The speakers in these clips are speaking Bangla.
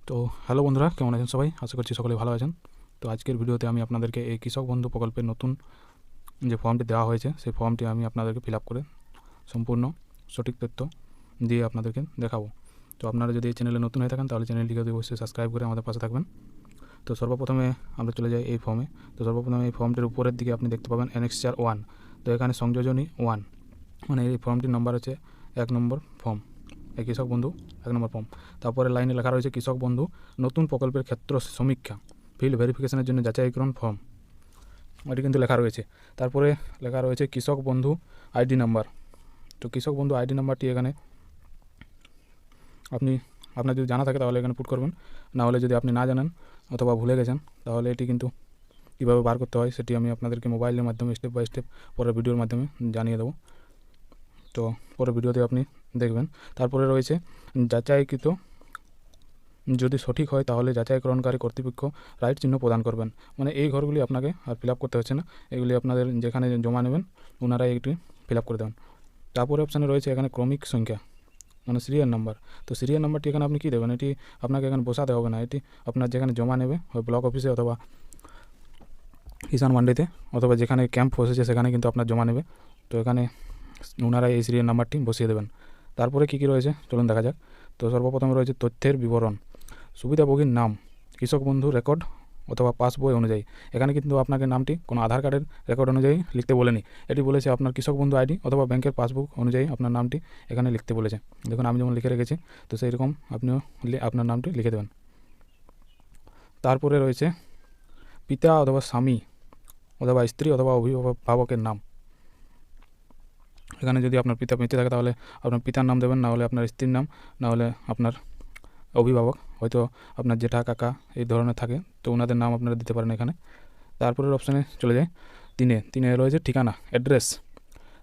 তো হ্যালো বন্ধুরা, কেমন আছেন সবাই? আশা করছি সকলে ভালো আছেন। তো আজকের ভিডিওতে আমি আপনাদেরকে এই কৃষক বন্ধু প্রকল্পের নতুন যে ফর্মটি দেওয়া হয়েছে সেই ফর্মটি আমি আপনাদেরকে ফিল আপ করে সম্পূর্ণ সঠিক তথ্য দিয়ে আপনাদেরকে দেখাবো। তো আপনারা যদি এই চ্যানেলে নতুন হয়ে থাকেন তাহলে চ্যানেলটিকে অবশ্যই সাবস্ক্রাইব করে আমাদের পাশে থাকবেন। তো সর্বপ্রথমে আমরা চলে যাই এই ফর্মে। তো সর্বপ্রথমে এই ফর্মটির উপরের দিকে আপনি দেখতে পাবেন অ্যানেক্সার 1। তো এখানে সংযোজনী 1, মানে এই ফর্মটির নম্বর হচ্ছে 1 নম্বর ফর্ম, এই কৃষক বন্ধু 1 নম্বর ফর্ম। তারপরে লাইনে লেখা রয়েছে কৃষক বন্ধু নতুন প্রকল্পের ক্ষেত্র সমীক্ষা ফিল্ড ভেরিফিকেশনের জন্য যাচাইকরণ ফর্ম, এটি কিন্তু লেখা রয়েছে। তারপরে লেখা রয়েছে কৃষক বন্ধু আইডি নাম্বার। তো কৃষক বন্ধু আইডি নাম্বারটি এখানে আপনার যদি জানা থাকে তাহলে এখানে পুট করবেন, না হলে যদি আপনি না জানেন অথবা ভুলে গেছেন তাহলে এটি কিন্তু কীভাবে বার করতে হয় সেটি আমি আপনাদেরকে মোবাইলের মাধ্যমে স্টেপ বাই স্টেপ পরের ভিডিওর মাধ্যমে জানিয়ে দেবো। তো পরের ভিডিওতে আপনি দেখবেন। তারপরে রয়েছে যাচাইকৃত, যদি সঠিক হয় তাহলে যাচাইকরণকারী কর্তৃপক্ষ রাইট চিহ্ন প্রদান করবেন। মানে এই ঘরগুলি আপনাকে আর ফিল আপ করতে হচ্ছে না, এগুলি আপনাদের যেখানে জমা নেবেন ওনারাই একটি ফিল আপ করে দেবেন। তারপরে অপশানে রয়েছে এখানে ক্রমিক সংখ্যা, মানে সিরিয়াল নাম্বার। তো সিরিয়াল নাম্বারটি এখানে আপনি কী দেবেন, এটি আপনাকে এখানে বসাতে হবে না, এটি আপনার যেখানে জমা নেবে হয় ব্লক অফিসে অথবা কিষাণ মান্ডিতে অথবা যেখানে ক্যাম্প বসেছে সেখানে কিন্তু আপনার জমা নেবে। তো এখানে ওনারা এই সিরিয়াল নাম্বারটি বসিয়ে দেবেন। তারপরে কী কী রয়েছে চলুন দেখা যাক। তো সর্বপ্রথমে রয়েছে তথ্যের বিবরণ, সুবিধাভোগীর নাম কৃষক বন্ধু রেকর্ড অথবা পাসবই অনুযায়ী। এখানে কিন্তু আপনাকে নামটি কোনো আধার কার্ডের রেকর্ড অনুযায়ী লিখতে বলেনি, এটি বলেছে আপনার কৃষক বন্ধু আইডি অথবা ব্যাংকের পাসবুক অনুযায়ী আপনার নামটি এখানে লিখতে বলেছে। দেখুন আমি যেমন লিখে রেখেছি, তো সেই রকম আপনিও আপনার নামটি লিখে দেবেন। তারপরে রয়েছে পিতা অথবা স্বামী অথবা স্ত্রী অথবা অভিভাবকের নাম। এখানে যদি আপনার পিতা বেঁচে থাকে তাহলে আপনার পিতার নাম দেবেন, না হলে আপনার স্ত্রীর নাম, না হলে আপনার অভিভাবক, হয়তো আপনার জেঠা কাকা এই ধরনের থাকে তো ওনাদের নাম আপনারা দিতে পারেন এখানে। তারপরের অপশানে চলে যায় তিনে রয়েছে ঠিকানা, অ্যাড্রেস।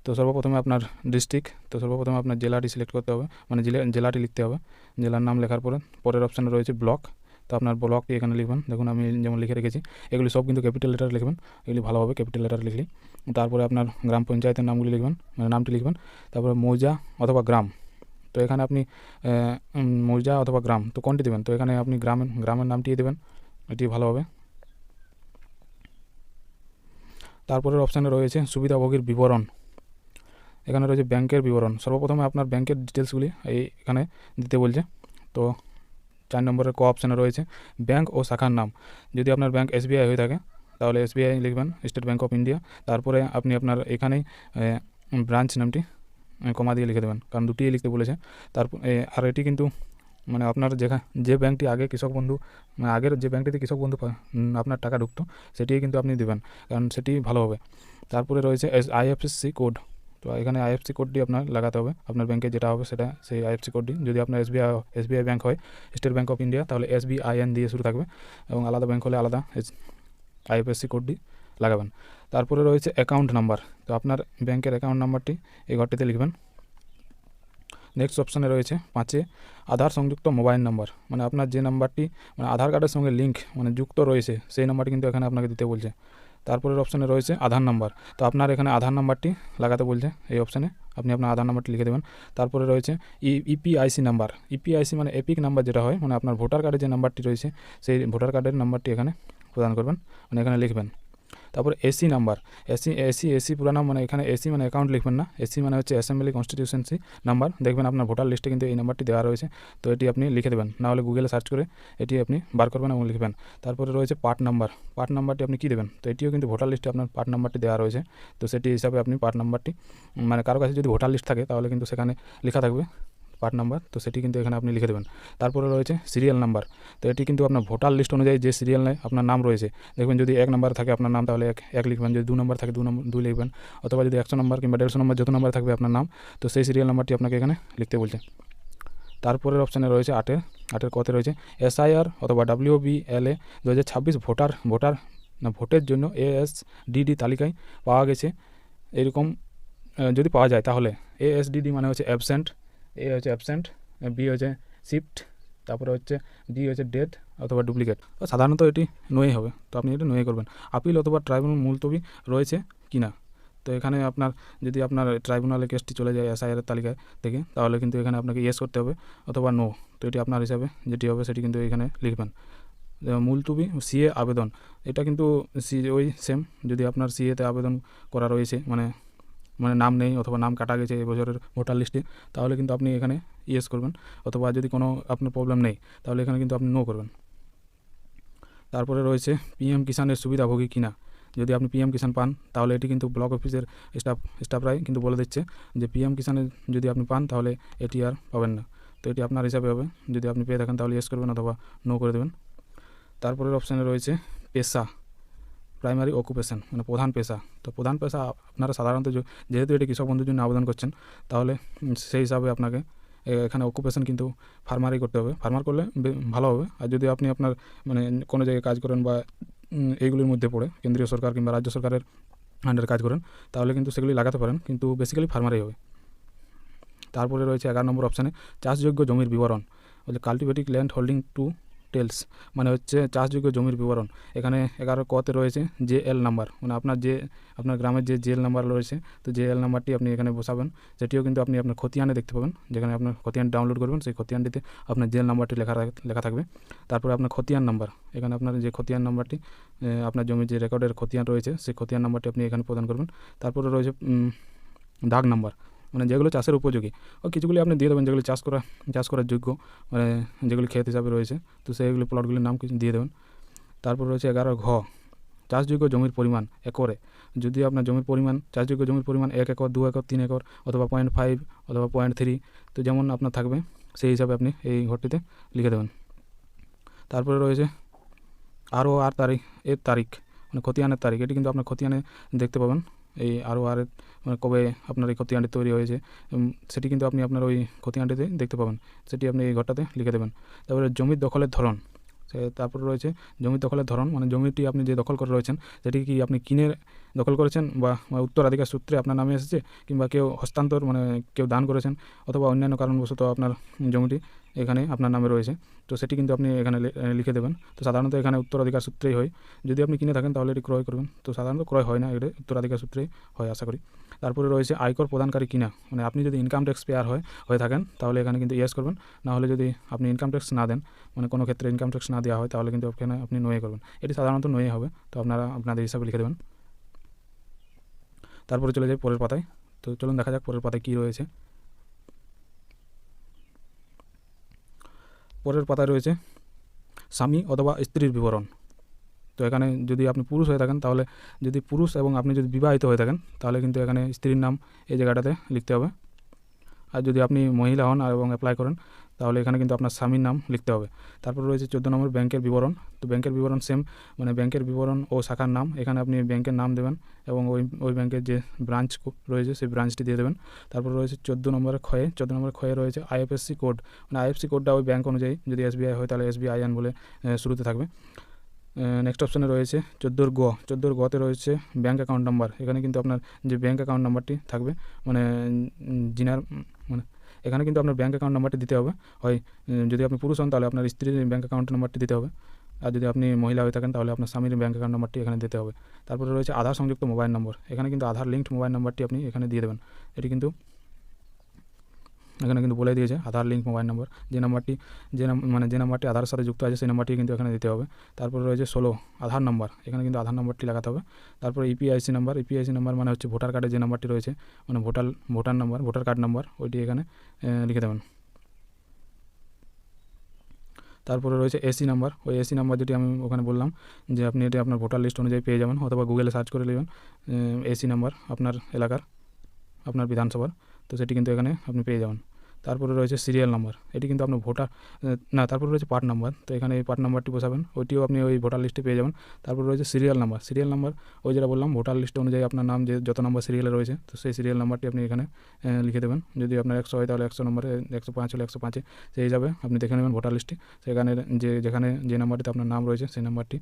তো সর্বপ্রথমে আপনার ডিস্ট্রিক্ট, তো সর্বপ্রথমে আপনার জেলাটি সিলেক্ট করতে হবে, মানে জেলাটি লিখতে হবে। জেলার নাম লেখার পরে পরের অপশানে রয়েছে ব্লক, তো আপনার ব্লকটি এখানে লিখবেন। দেখুন আমি যেমন লিখে রেখেছি, এগুলি সব কিন্তু ক্যাপিটাল লেটার লিখবেন, এগুলি ভালোভাবে ক্যাপিটাল লেটার লিখলি। তারপরে আপনার গ্রাম পঞ্চায়েতের নামগুলি লিখবেন, মানে নামটি লিখবেন। তারপরে মৌজা অথবা গ্রাম, তো এখানে আপনি মৌজা অথবা গ্রাম তো কোনটি দেবেন, তো এখানে আপনি গ্রামের নামটি দেবেন, এটি ভালো হবে। তারপরের অপশানে রয়েছে সুবিধাভোগীর বিবরণ, এখানে রয়েছে ব্যাংকের বিবরণ। সর্বপ্রথমে আপনার ব্যাংকের ডিটেলসগুলি এখানে দিতে বলছে। তো 4 নম্বরের অপশানে রয়েছে ব্যাংক ও শাখার নাম। যদি আপনার ব্যাংক SBI হয়ে থাকে তাহলে SBI লিখবেন, স্টেট ব্যাংক অফ ইন্ডিয়া। তারপরে আপনি আপনার এখানেই ব্রাঞ্চ নামটি কমা দিয়ে লিখে দেবেন, কারণ দুটিই লিখতে বলেছে। তারপর আর এটি কিন্তু মানে আপনার যে ব্যাংকটি আগে কৃষক বন্ধু, মানে আগের যে ব্যাংকটিতে কৃষক বন্ধু আপনার টাকা ঢুকতো সেটিই কিন্তু আপনি দেবেন, কারণ সেটি ভালো হবে। তারপরে রয়েছে IFSC কোড, তো এখানে IFSC কোডটি আপনার লাগাতে হবে, আপনার ব্যাংকে যেটা হবে সেটা সেই IFSC কোডটি। যদি আপনার SBI ব্যাংক হয়, স্টেট ব্যাংক অফ ইন্ডিয়া, তাহলে SBIN দিয়ে শুরু থাকবে, এবং আলাদা ব্যাংক হলে আলাদা IFSC কোডটি লাগাবেন। তারপরে রয়েছে অ্যাকাউন্ট নাম্বার, তো আপনার ব্যাংকের অ্যাকাউন্ট নাম্বারটি এই ঘরটিতে লিখবেন। নেক্সট অপশানে রয়েছে 5 আধার সংযুক্ত মোবাইল নাম্বার, মানে আপনার যে নাম্বারটি মানে আধার কার্ডের সঙ্গে লিঙ্ক মানে যুক্ত রয়েছে সেই নাম্বারটি কিন্তু এখানে আপনাকে দিতে বলছে। তারপরের অপশানে রয়েছে আধার নাম্বার, তো আপনার এখানে আধার নাম্বারটি লাগাতে বলছে এই অপশানে, আপনি আপনার আধার নাম্বারটি লিখে দেবেন। তারপরে রয়েছে EPIC নাম্বার, EPIC মানে এপিক নাম্বার যেটা হয়, মানে আপনার ভোটার কার্ডে যে নাম্বারটি রয়েছে সেই ভোটার কার্ডের নাম্বারটি এখানে প্রদান করবেন, মানে এখানে লিখবেন। তারপর এসি নাম্বার, এসি পুরো নাম, মানে এখানে এসি মানে অ্যাকাউন্ট লিখবেন না, এসি মানে হচ্ছে অ্যাসেম্বলি কনস্টিটিউশনসি নাম্বার। দেখবেন আপনার ভোটার লিস্টে কিন্তু এই নাম্বারটি দেওয়া রয়েছে, তো এটি আপনি লিখে দেবেন, না হলে গুগলে সার্চ করে এটি আপনি বার করবেন এবং লিখবেন। তারপরে রয়েছে পার্ট নাম্বারটি আপনি কী দেবেন, তো এটিও কিন্তু ভোটার লিস্টে আপনার পার্ট নাম্বারটি দেওয়া রয়েছে, তো সেটি হিসাবে আপনি পার্ট নাম্বারটি, মানে কারো কাছে যদি ভোটার লিস্ট থাকে তাহলে কিন্তু সেখানে লেখা থাকবে পার্ট নাম্বার, তো সেটি কিন্তু এখানে আপনি লিখে দেবেন। তারপরে রয়েছে সিরিয়াল নাম্বার, তো এটি কিন্তু আপনার ভোটার লিস্ট অনুযায়ী যে সিরিয়ালে আপনার নাম রয়েছে, দেখবেন যদি 1 নম্বর থাকে আপনার নাম তাহলে 1 লিখবেন, যদি 2 নম্বর থাকে 2 লিখবেন, অথবা যদি 100 নম্বর কিংবা 150 নম্বর যত নম্বর থাকবে আপনার নাম, তো সেই সিরিয়াল নাম্বারটি আপনাকে এখানে লিখতে বলছে। তারপরের অপশানে রয়েছে 8 কতে রয়েছে SIR অথবা WBLA 2026 ভোটের জন্য ASDD তালিকায় পাওয়া গেছে এরকম যদি পাওয়া যায় তাহলে ASDD মানে হচ্ছে অ্যাবসেন্ট, A হচ্ছে অ্যাবসেন্ট, B হচ্ছে শিফট, তারপরে হচ্ছে D হচ্ছে ডেথ অথবা ডুপ্লিকেট। তো সাধারণত এটি নোয়ে হবে, তো আপনি এটা নোয়ে করবেন। আপিল অথবা ট্রাইব্যুনাল মুলতবি রয়েছে কি না, তো এখানে আপনার যদি আপনার ট্রাইব্যুনালে কেসটি চলে যায় এসআইআর তালিকায় থেকে, তাহলে কিন্তু এখানে আপনাকে ইয়েস করতে হবে অথবা নো। তো এটি আপনার হিসাবে যেটি হবে সেটি কিন্তু এখানে লিখবেন। মুলতুবি সিএ আবেদন, এটা কিন্তু ওই সেম, যদি আপনার সিএতে আবেদন করা রয়েছে মানে নাম নেই অথবা নাম কাটা গেছে এবছরের ভোটার লিস্টে, তাহলে কিন্তু আপনি এখানে ইয়েস করবেন, অথবা যদি কোনো আপনার প্রবলেম নেই তাহলে এখানে কিন্তু আপনি নো করবেন। তারপরে রয়েছে পিএম কিষাণের সুবিধাভোগী কিনা। যদি আপনি পিএম কিষাণ পান তাহলে এটি কিন্তু ব্লক অফিসের স্টাফরাই কিন্তু বলে দিচ্ছে যে পিএম কিষাণের যদি আপনি পান তাহলে এটি আর পাবেন না। তো এটি আপনার হিসাবে হবে, যদি আপনি পেয়ে থাকেন তাহলে ইয়েস করবেন অথবা নো করে দেবেন। তারপরের অপশানে রয়েছে পেশা, প্রাইমারি অকুপেশন মানে প্রধান পেশা। তো প্রধান পেশা আপনারা সাধারণত যেহেতু এটি কৃষক বন্ধুর জন্য আবেদন করছেন, তাহলে সেই হিসাবে আপনাকে এখানে অকুপেশন কিন্তু ফার্মারই করতে হবে। ফার্মার করলে ভালো হবে। আর যদি আপনি আপনার মানে কোনো জায়গায় কাজ করেন বা এইগুলির মধ্যে পড়ে কেন্দ্রীয় সরকার কিংবা রাজ্য সরকারের আন্ডারে কাজ করেন, তাহলে কিন্তু সেগুলি লাগাতে পারেন, কিন্তু বেসিক্যালি ফার্মারই হবে। তারপরে রয়েছে 11 নম্বর অপশানে চাষযোগ্য জমির বিবরণ, বলে cultivating land holding totals, মানে হচ্ছে চাষযোগ্য জমির বিবরণ। এখানে 11 কতে রয়েছে জেএল নাম্বার, মানে আপনার গ্রামের যে জেএল নাম্বার রয়েছে, তো জেএল নাম্বারটি আপনি এখানে বসাবেন। সেটিও কিন্তু আপনি আপনার খতিয়ানে দেখতে পাবেন, যেখানে আপনার খতিয়ান ডাউনলোড করবেন সেই খতিয়ানটিতে আপনার জেএল নাম্বারটি লেখা থাকবে। তারপরে আপনার খতিয়ান নাম্বার, এখানে আপনার যে খতিয়ান নাম্বারটি আপনার জমির যে রেকর্ডের খতিয়ান রয়েছে সেই খতিয়ান নাম্বারটি আপনি এখানে প্রদান করবেন। তারপরে রয়েছে দাগ নাম্বার, মানে যেগুলো চাষের উপযোগী, ও কিছুগুলি আপনি দিয়ে দেবেন যেগুলি চাষ করার যোগ্য, মানে যেগুলি ক্ষেত হিসাবে রয়েছে, তো সেইগুলি প্লটগুলির নাম কিছু দিয়ে দেবেন। তারপর রয়েছে 11 ঘ, চাষযোগ্য জমির পরিমাণ একরে। যদি আপনার জমির পরিমাণ চাষযোগ্য জমির পরিমাণ 1 একর, 2 একর, 3 একর অথবা 0.5 অথবা 0.3, তো যেমন আপনার থাকবে সেই হিসাবে আপনি এই ঘরটিতে লিখে দেবেন। তারপরে রয়েছে আর তারিখ মানে খতিয়ানের তারিখ, এটি কিন্তু আপনার খতিয়ানে দেখতে পাবেন। এই আরও মানে কবে আপনার এই খতিয়ানটি তৈরি হয়েছে সেটি কিন্তু আপনি আপনার ওই খতিয়ানটিতে দেখতে পাবেন, সেটি আপনি এই ঘরটাতে লিখে দেবেন। তারপরে জমির দখলের ধরন, তারপরে রয়েছে জমির দখলের ধরন, মানে জমিটি আপনি যে দখল করে রয়েছেন সেটি কি আপনি কিনে দখল করেছেন বা উত্তরাধিকার সূত্রে আপনার নামে এসেছে, কিংবা কেউ হস্তান্তর মানে কেউ দান করেছেন, অথবা অন্যান্য কারণবশত আপনার জমিটি এখানে আপনার নামে রয়েছে, তো সেটি কিন্তু আপনি এখানে লিখে দেবেন। তো সাধারণত এখানে উত্তরাধিকার সূত্রেই হয়, যদি আপনি কিনে থাকেন তাহলে এটি ক্রয় করবেন, তো সাধারণত ক্রয় হয় না, এটা উত্তরাধিকার সূত্রেই হয় আশা করি। তারপরে রয়েছে আয়কর প্রদানকারী কিনা, মানে আপনি যদি ইনকাম ট্যাক্স পেয়ার হয়ে থাকেন তাহলে এখানে কিন্তু ইয়েস করবেন, না হলে যদি আপনি ইনকাম ট্যাক্স না দেন, মানে কোনো ক্ষেত্রে ইনকাম ট্যাক্স না দেওয়া হয়, তাহলে কিন্তু এখানে আপনি নয়ে করবেন। এটি সাধারণত নয়ে হবে, তো আপনারা আপনাদের হিসাবে লিখে দেবেন। তারপরে চলে যাই পরের পাতায়। তো চলুন দেখা যাক পরের পাতায় কী রয়েছে। পরের পাতায় রয়েছে স্বামী অথবা স্ত্রীর বিবরণ। তো এখানে যদি আপনি পুরুষ হয়ে থাকেন, তাহলে যদি পুরুষ এবং আপনি যদি বিবাহিত হয়ে থাকেন তাহলে কিন্তু এখানে স্ত্রীর নাম এই জায়গাটাতে লিখতে হবে। আর যদি আপনি মহিলা হন এবং অ্যাপ্লাই করেন তাহলে এখানে কিন্তু আপনার স্বামীর নাম লিখতে হবে। তারপর রয়েছে 14 নম্বর ব্যাংকের বিবরণ। তো ব্যাংকের বিবরণ সেম, মানে ব্যাংকের বিবরণ ও শাখার নাম, এখানে আপনি ব্যাংকের নাম দেবেন এবং ওই ব্যাংকের যে ব্রাঞ্চ রয়েছে সেই ব্রাঞ্চটি দিয়ে দেবেন। তারপর রয়েছে 14 নম্বর ক্ষয়ে রয়েছে আইএফএসসি কোড, মানে আইএফএসসি কোডটা ওই ব্যাংক অনুযায়ী, যদি এসবিআই হয় তাহলে SBIN বলে শুরুতে থাকবে। নেক্সট অপশানে রয়েছে 14 গতে রয়েছে ব্যাঙ্ক অ্যাকাউন্ট নাম্বার। এখানে কিন্তু আপনার যে ব্যাঙ্ক অ্যাকাউন্ট নাম্বারটি থাকবে, মানে মানে এখানে কিন্তু আপনার ব্যাঙ্ক অ্যাকাউন্ট নাম্বারটি দিতে হবে। হয় যদি আপনি পুরুষ হন তাহলে আপনার স্ত্রীর ব্যাঙ্ক অ্যাকাউন্ট নাম্বারটি দিতে হবে, আর যদি আপনি মহিলা হয়ে থাকেন তাহলে আপনার স্বামীর ব্যাঙ্ক অ্যাকাউন্ট নাম্বারটি এখানে দিতে হবে। তারপরে রয়েছে আধার সংযুক্ত মোবাইল নম্বর, এখানে কিন্তু আধার লিঙ্কড মোবাইল নাম্বারটি আপনি এখানে দিয়ে দেবেন। এটি কিন্তু এখানে কিন্তু বলে দিয়েছে আধার লিঙ্ক মোবাইল নম্বর, যে নাম্বারটি আধারের সাথে যুক্ত আছে সেই নাম্বারটি কিন্তু এখানে দিতে হবে। তারপরে রয়েছে 16 আধার নাম্বার, এখানে কিন্তু আধার নাম্বারটি লাগাতে হবে। তারপরে ইপিআইসি নাম্বার মানে হচ্ছে ভোটার কার্ডে যে নাম্বারটি রয়েছে, মানে ভোটার কার্ড নাম্বার, ওইটি এখানে লিখে দেবেন। তারপরে রয়েছে এসি নাম্বার, ওই এসি নাম্বার যেটি আমি ওখানে বললাম যে আপনি এটি আপনার ভোটার লিস্ট অনুযায়ী পেয়ে যাবেন, অথবা গুগলে সার্চ করে নেবেন এসি নাম্বার আপনার এলাকার, আপনার বিধানসভার, তো সেটি কিন্তু এখানে আপনি পেয়ে যাবেন। তারপরে রয়েছে সিরিয়াল নাম্বার, এটি কিন্তু আপনার তারপরে রয়েছে পার্ট নাম্বার, তো এখানে এই পার্ট নাম্বারটি বসাবেন, ওইটিও আপনি ওই ভোটার লিস্টে পেয়ে যাবেন। তারপরে রয়েছে সিরিয়াল নাম্বার ওই যেটা বললাম ভোটার লিস্ট অনুযায়ী আপনার নাম যে যত নাম্বার সিরিয়ালে রয়েছে, তো সেই সিরিয়াল নাম্বারটি আপনি এখানে লিখে দেবেন। যদি আপনার 100 হয় তাহলে 100 নম্বরে, 105 হলে 105, সেই হিসাবে আপনি দেখে নেবেন ভোটার লিস্টে, সেখানে যেখানে যে নাম্বারটিতে আপনার নাম রয়েছে সেই নাম্বারটি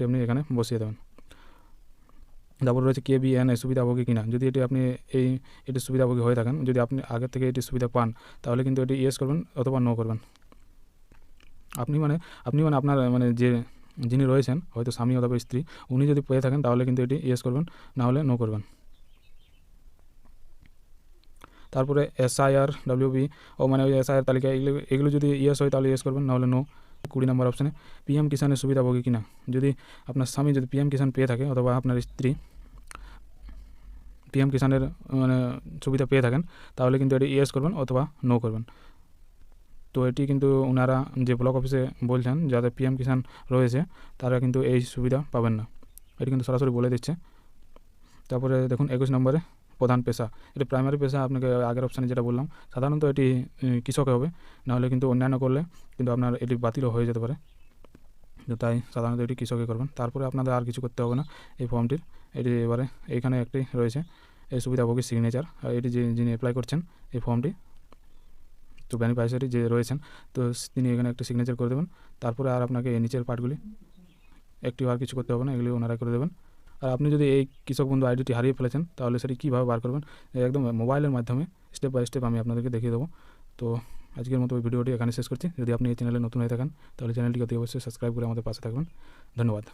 আপনি এখানে বসিয়ে দেবেন। তারপর রয়েছে KBN সুবিধাভোগী কিনা, যদি আপনি এটি সুবিধাভোগী হয়ে থাকেন, যদি আপনি আগের থেকে এটি সুবিধা পান তাহলে কিন্তু এটি ইয়েস করবেন অথবা নো করবেন। আপনি আপনার যে যিনি রয়েছেন হয়তো স্বামী অথবা স্ত্রী, উনি যদি পেয়ে থাকেন তাহলে কিন্তু এটি ইয়েস করবেন, না হলে নো করবেন। তারপরে SIR WB মানে ওই SIR তালিকা, এগুলো যদি ইয়েস হয় তাহলে ইয়েস করবেন, না হলে নো। 20 নম্বর অপশানে PM কিষানের সুবিধাভোগী কিনা, যদি আপনার স্বামী যদি PM কিষান পেয়ে থাকে অথবা আপনার স্ত্রী PM কিষানের মানে সুবিধা পেয়ে থাকেন তাহলে কিন্তু এটি ইয়েস করবেন অথবা নো করবেন। তো এটি কিন্তু ওনারা যে ব্লক অফিসে বলছেন যাদের PM কিষান রয়েছে তারা কিন্তু এই সুবিধা পাবেন না, এটি কিন্তু সরাসরি বলে দিচ্ছে। তারপরে দেখুন 21 নম্বরে প্রধান পেশা, এটি প্রাইমারি পেশা, আপনাকে আগের অপশানে যেটা বললাম সাধারণত এটি কৃষকে হবে, নাহলে কিন্তু অন্যান্য করলে কিন্তু আপনার এটি বাতিলও হয়ে যেতে পারে, তো তাই সাধারণত এটি কৃষকে করবেন। তারপরে আপনাদের আর কিছু করতে হবে না এই ফর্মটির। এটি এবারে এইখানে একটি রয়েছে এই সুবিধাভোগীর সিগনেচার, আর এটি যিনি অ্যাপ্লাই করছেন এই ফর্মটি, তো বেনিফিশিয়ারি যে রয়েছেন তো তিনি এখানে একটি সিগনেচার করে দেবেন। তারপরে আর আপনাকে এই নিচের পার্টগুলি একটি আর কিছু করতে হবে না, এগুলি ওনারা করে দেবেন। আর আপনি যদি এই কৃষক বন্ধু আইডিটি হারিয়ে ফেলেছেন তাহলে সেটি কীভাবে বার করবেন একদম মোবাইলের মাধ্যমে স্টেপ বাই স্টেপ আমি আপনাদেরকে দেখিয়ে দেবো। তো আজকের মতো ভিডিওটি এখানে শেষ করছি। যদি আপনি এই চ্যানেলে নতুন হয়ে থাকেন তাহলে চ্যানেলটিকে অতি অবশ্যই সাবস্ক্রাইব করে আমাদের পাশে থাকবেন। ধন্যবাদ।